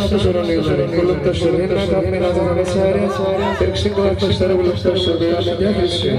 sorunları, kulluk taşları, henüz kapmen azına vesaire, Türkçe arkadaşları kulluk taşları beyanlığa girişiyor.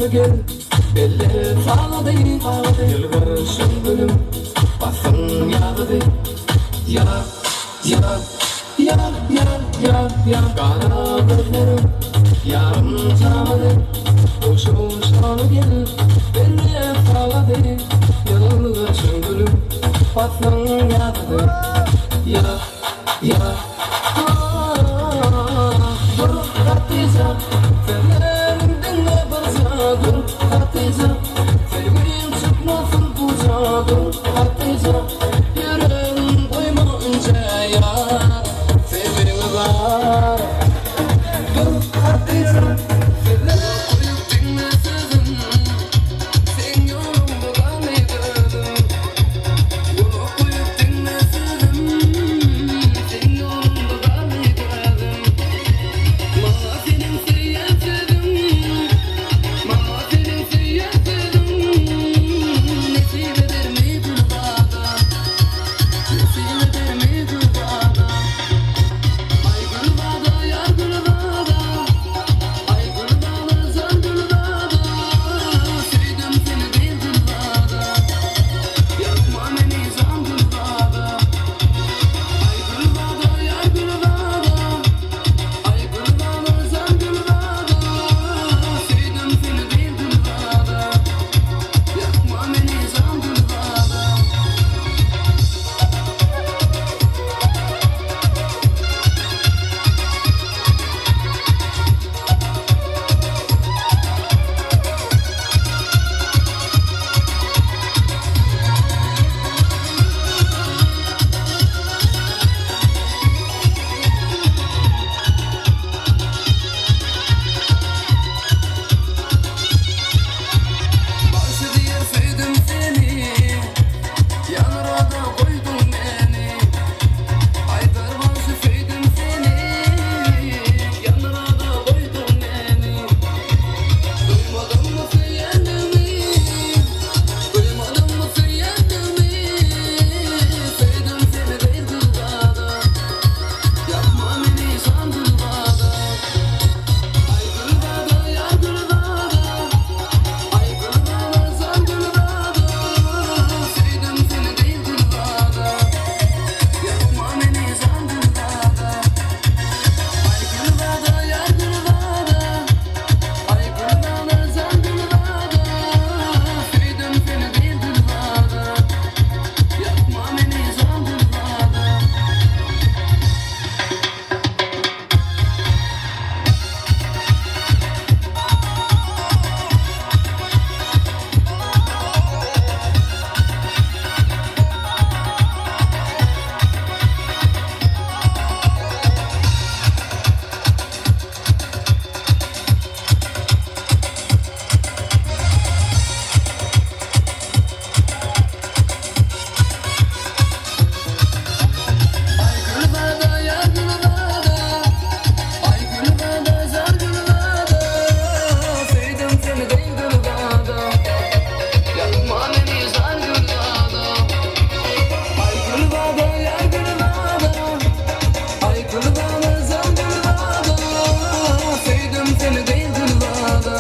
gel Belli faladı Yılgır sümbülüm Basın yağdı Ya Kara gözlerim Yarım çamadı Uşu şalı gel Belli faladı Yılgır sümbülüm Basın yağdı Ya Dur Hatice Fenerimden ne barza Dur Hatice Sevgilim çıkmasın buca Dur Hatice Yüreğim koymayınca ya Sevgimi var Dur Hatice Fenerim koyup dinlesedim Sen yolumda kalmaydım Yolu koyup dinlesedim Sen yolumda kalmaydım Mama senin seyyedim Mama senin seyyedim Nesip eder mi kurbada Nesip eder mi kurbada Ay kurbada yar kurbada Ay kurbada zar kurbada Sevdim seni değil kurbada Yakma beni zan kurbada Ay kurbada yar kurbada Ay kurbada zan kurbada Sevdim seni değil kurbada Yakma beni zan kurbada Başı diye sevdim seni Yanırada koydun beni Aydar başı sevdim seni Yanırada koydun beni Duymadın mı sevdiğimi Duymadın mı sevdiğimi Sevdim seni değil kılbada Yapma beni san kılbada Ay kılbada yar kılbada Ay kılbada san kılbada Sevdim seni değil kılbada Yapma beni san kılbada Ay kılbada yar kılbada Ay kılbada san kılbada Sevdim seni değil kılbada Yapma beni san kılbada Ay kılbada yar kılbada Ay kılbada zar kılbada Sevdim seni değil kılbada Yakma beni zar kılbada Ay kılbada yar kılbada Ay kılbada zar kılbada Sevdim seni değil kılbada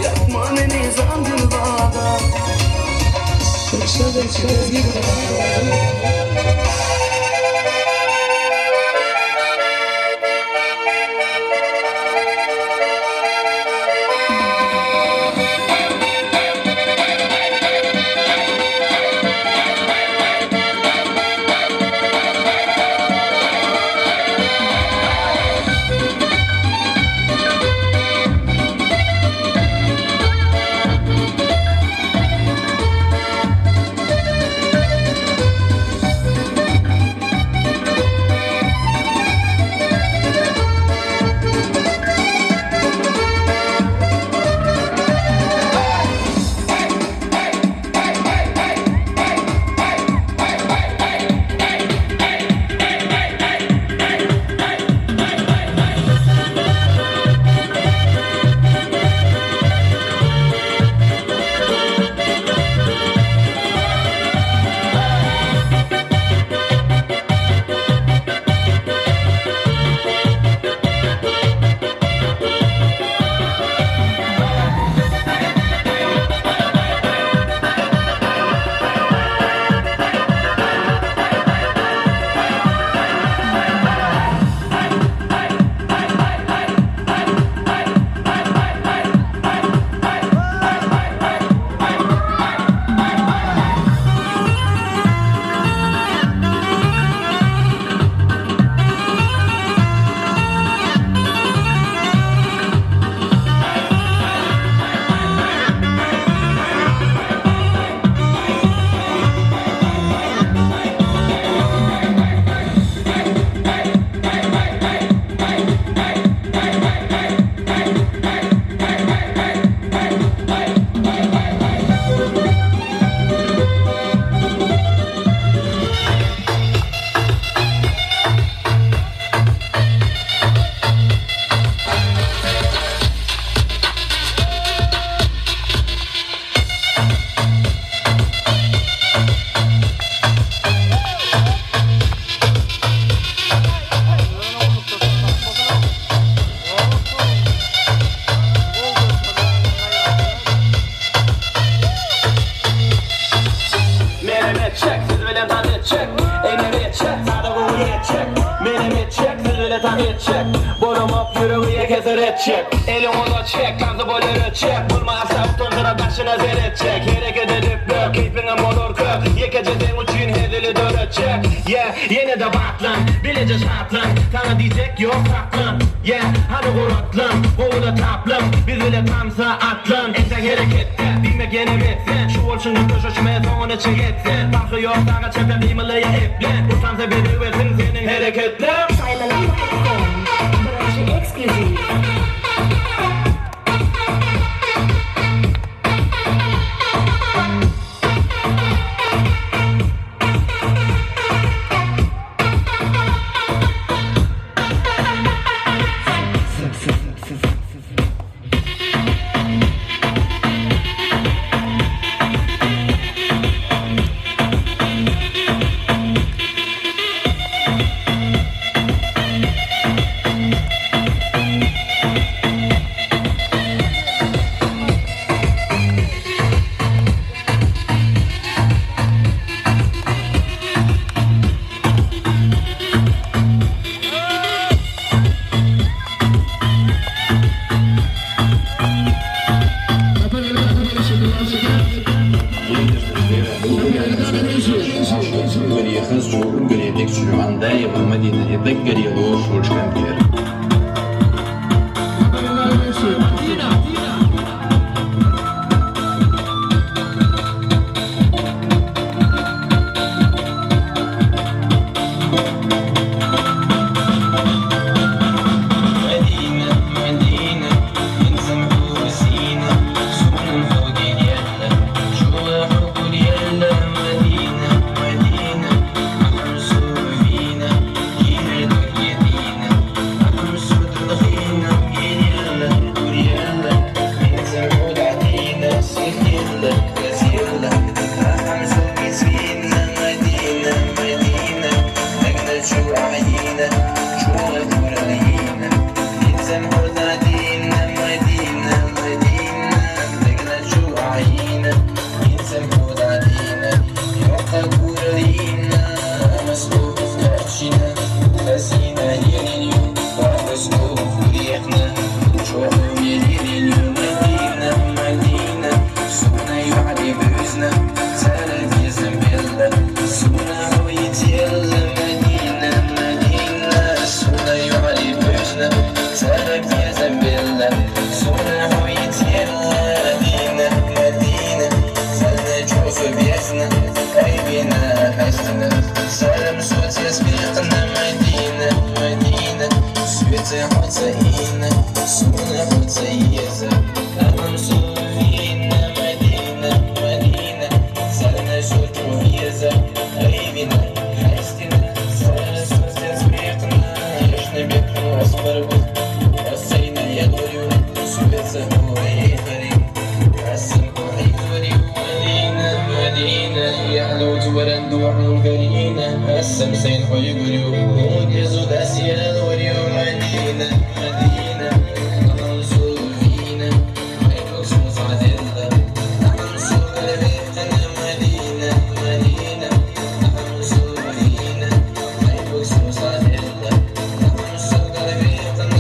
Yakma beni zar kılbada Kırışa edecek, siz bilen tan edecek. Eylem edecek, sada kuvul edecek. Benim edecek, siz bilen tan edecek. Bolumup yüreğiye keser edecek. Elim ola çek, kansı bolar edecek. Bulmazsa utandıra başına zer edecek. Hareket edip dök, keyfine molor kök. Yekeceden uçun hedili dörecek. Yeah, yine de batlan, bilece şartlan. Sana diyecek yok tatlın. Yeah, hadi kuratlan, oğula taplım. Biz bile tamsa atlan. Esen harekette, bilmek yine bitsin. Şu olsun köşeşime son için gitsin. Farkı yok sana çepen bilmeliye iplen. Utansa biri üretin senin hareketler. Saymalı Bırakıcı ekskluziv. Андая в Мадине, так горело шучкам пер. السمسين ويقولوا ونجزوا داسينا الوريو مدينة مدينة ننصر فينا ويبقسوا صادلة ننصر لبيتنا مدينة مدينة ننصر فينا ويبقسوا صادلة ننصر لبيتنا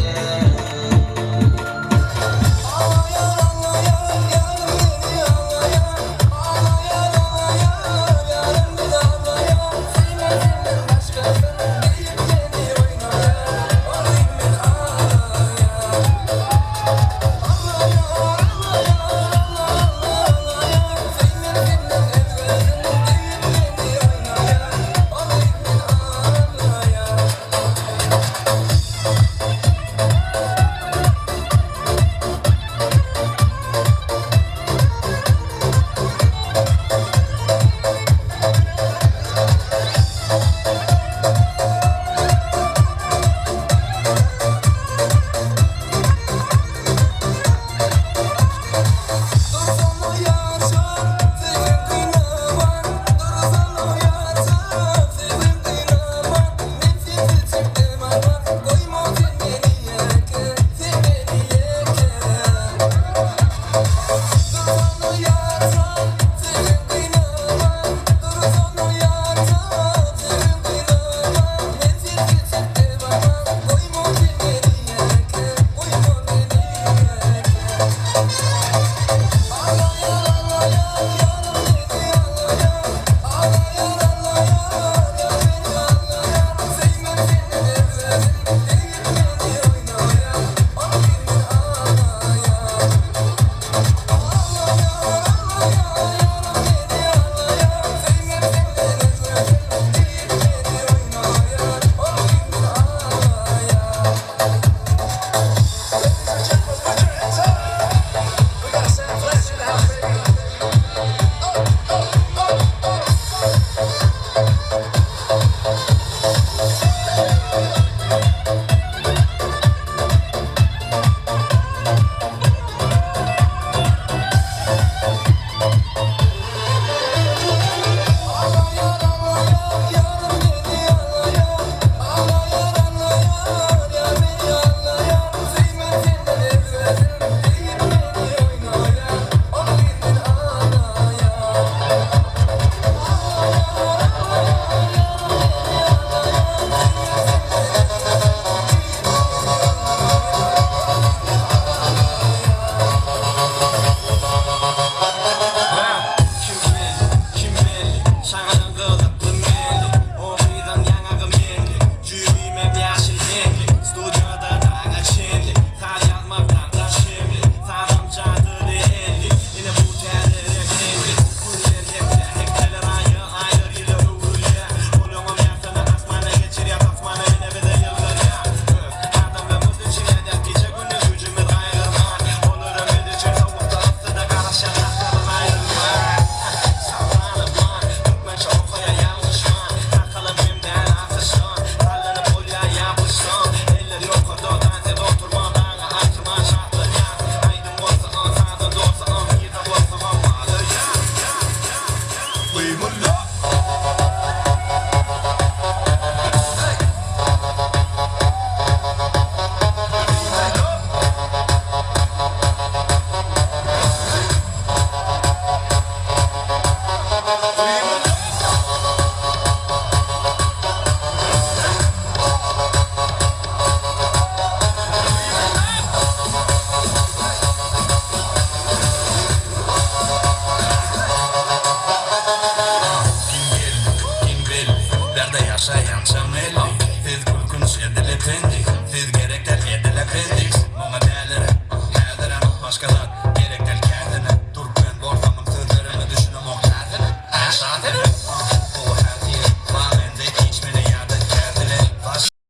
Şehirlerde yaşayan çameli Siz kulkunuz edile pendik Siz gerekler edile pendik Mama derlere, herlere başkalar